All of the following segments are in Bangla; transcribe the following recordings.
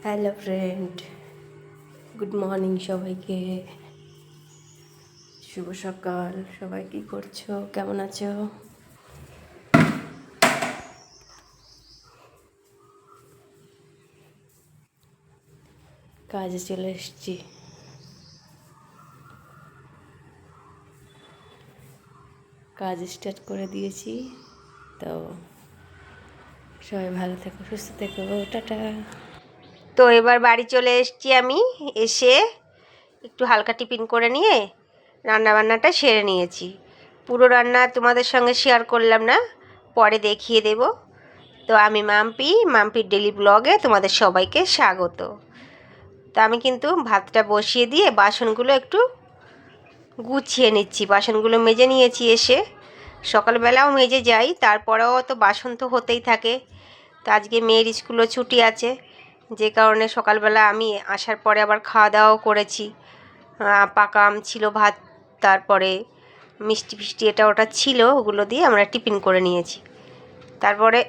হ্যালো ফ্রেন্ড, গুড মর্নিং সবাইকে। শুভ সকাল। সবাই কি করছো, কেমন আছো? কাজে চলে এসেছি। কাজ স্টার্ট করে দিয়েছি। তো সবাই ভালো থেকো, সুস্থ থেকো, টাটা। তো এবার বাড়ি চলে এসেছি আমি। এসে একটু হালকা টিফিন করে নিয়ে রান্নাবান্নাটা সেরে নিয়েছি। পুরো রান্না তোমাদের সঙ্গে শেয়ার করলাম না, পরে দেখিয়ে দেব। তো আমি মাম্পির ডেলি ব্লগে তোমাদের সবাইকে স্বাগত। তো আমি কিন্তু ভাতটা বসিয়ে দিয়ে বাসনগুলো একটু গুছিয়ে নিচ্ছি। বাসনগুলো মেজে নিয়েছি এসে, সকালবেলাও মেজে যাই, তারপরেও তো বাসন তো হতেই থাকে। তো আজকে মেয়ের স্কুলও ছুটি আছে, যে কারণে সকালবেলা আমি আসার পরে আবার খাওয়া দাওয়াও করেছি। পাকা আম ছিল, ভাত, তারপরে মিষ্টি ফিষ্টি এটা ওটা ছিল, ওগুলো দিয়ে আমরা টিফিন করে নিয়েছি। তারপরে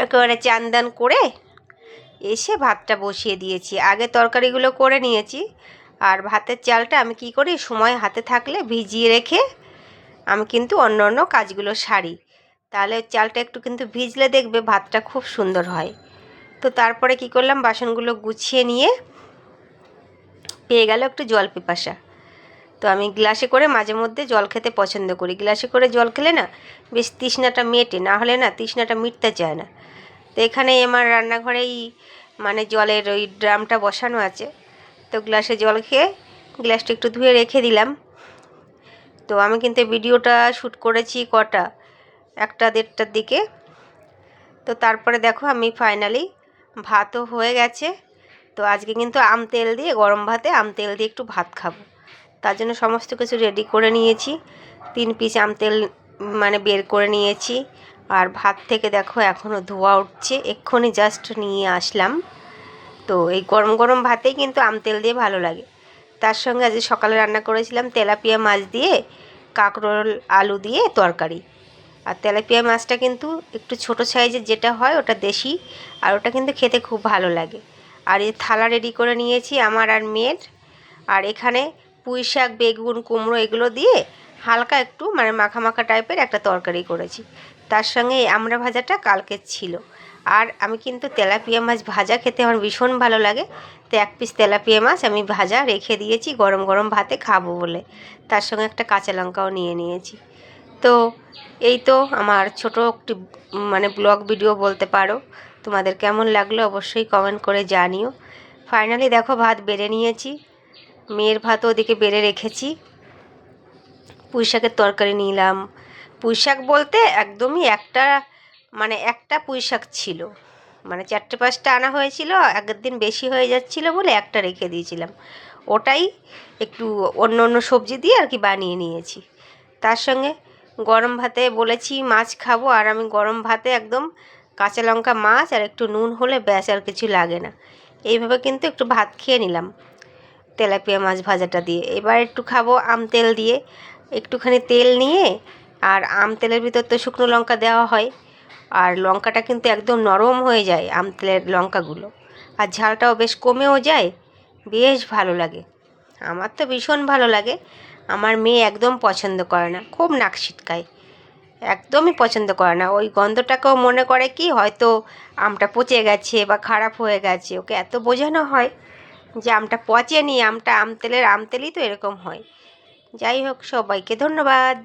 একেবারে চান দান করে এসে ভাতটা বসিয়ে দিয়েছি। আগে তরকারিগুলো করে নিয়েছি, আর ভাতের চালটা আমি কি করি, সময় হাতে থাকলে ভিজিয়ে রেখে আমি কিন্তু অন্য অন্য কাজগুলো সারি। তাহলে চালটা একটু কিন্তু ভিজলে দেখবে ভাতটা খুব সুন্দর হয়। তো তারপরে কি করলাম, বাসনগুলো গুছিয়ে নিয়ে পেয়ে গেল একটু জল পিপাসা। তো আমি গ্লাসে করে মাঝে মধ্যে জল খেতে পছন্দ করি। গ্লাসে করে জল খেলে না বেশ তৃষ্ণাটা মেটে, না হলে না তৃষ্ণাটা মিটতে চায় না। তো এখানে আমার রান্নাঘরেই মানে জলের ওই ড্রামটা বসানো আছে। তো গ্লাসে জল খেয়ে গ্লাসটা একটু ধুয়ে রেখে দিলাম। তো আমি কিন্তু ভিডিওটা শ্যুট করেছি কটা, 1-1:30টার দিকে। তো তারপরে দেখো আমি ফাইনালি ভাতও হয়ে গেছে। তো আজকে কিন্তু আম তেল দিয়ে, গরম ভাতে আম তেল দিয়ে একটু ভাত খাবো। তার জন্য সমস্ত কিছু রেডি করে নিয়েছি। 3 পিস আম তেল মানে বের করে নিয়েছি। আর ভাত থেকে দেখো এখনও ধোয়া উঠছে, এক্ষুনি জাস্ট নিয়ে আসলাম। তো এই গরম গরম ভাতেই কিন্তু আম তেল দিয়ে ভালো লাগে। তার সঙ্গে আজকে সকালে রান্না করেছিলাম তেলাপিয়া মাছ দিয়ে কাঁকরোল আলু দিয়ে তরকারি। আর তেলাপিয়া মাছটা কিন্তু একটু ছোট সাইজের যেটা হয় ওটা দেশি, আর ওটা কিন্তু খেতে খুব ভালো লাগে। আর এই থালা রেডি করে নিয়েছি আমার আর মেয়ের। আর এখানে পুঁই শাক, বেগুন, কুমড়ো এগুলো দিয়ে হালকা একটু মানে মাখা মাখা টাইপের একটা তরকারি করেছি। তার সঙ্গে এই আমড়া ভাজাটা কালকের ছিল। আর আমি কিন্তু তেলাপিয়া মাছ ভাজা খেতে আমার ভীষণ ভালো লাগে। তো 1 পিস তেলাপিয়া মাছ আমি ভাজা রেখে দিয়েছি গরম গরম ভাতে খাবো বলে। তার সঙ্গে একটা কাঁচা লঙ্কাও নিয়ে নিয়েছি। তো এই তো আমার ছোটো একটি মানে ব্লগ ভিডিও বলতে পারো। তোমাদের কেমন লাগলো অবশ্যই কমেন্ট করে জানিও। ফাইনালি দেখো ভাত বেড়ে নিয়েছি, মেয়ের ভাতও ওদিকে বেড়ে রেখেছি। পুঁই শাকের তরকারি নিলাম। পুঁই শাক বলতে একদমই একটা পুঁই শাক ছিল, মানে 4-5টা আনা হয়েছিল, একদিন বেশি হয়ে যাচ্ছিল বলে একটা রেখে দিয়েছিলাম। ওটাই একটু অন্য অন্য সবজি দিয়ে আর কি বানিয়ে নিয়েছি। তার সঙ্গে গরম ভাতে বলেছি মাছ খাবো, আর আমি গরম ভাতে একদম কাঁচা লঙ্কা, মাছ আর একটু নুন হলে ব্যাস, আর কিছু লাগে না। এইভাবে কিন্তু একটু ভাত খেয়ে নিলাম তেলাপিয়া মাছ ভাজাটা দিয়ে। এবার একটু খাবো আম তেল দিয়ে। একটুখানি তেল নিয়ে, আর আম তেলের ভিতর তো শুকনো লঙ্কা দেওয়া হয়, আর লঙ্কাটা কিন্তু একদম নরম হয়ে যায় আম তেলের লঙ্কাগুলো, আর ঝালটাও বেশ কমেও যায়, বেশ ভালো লাগে। আমার তো ভীষণ ভালো লাগে। আমার মেয়ে একদম পছন্দ করে না, খুব নাক সিটকায়, একদমই পছন্দ করে না। ওই গন্ধটাকেও মনে করে কি হয়তো আমটা পচে গেছে বা খারাপ হয়ে গেছে। ওকে এত বোঝানো হয় যে আমটা পচেনি, আমটা আম তেলেই তো এরকম হয়। যাই হোক, সবাইকে ধন্যবাদ।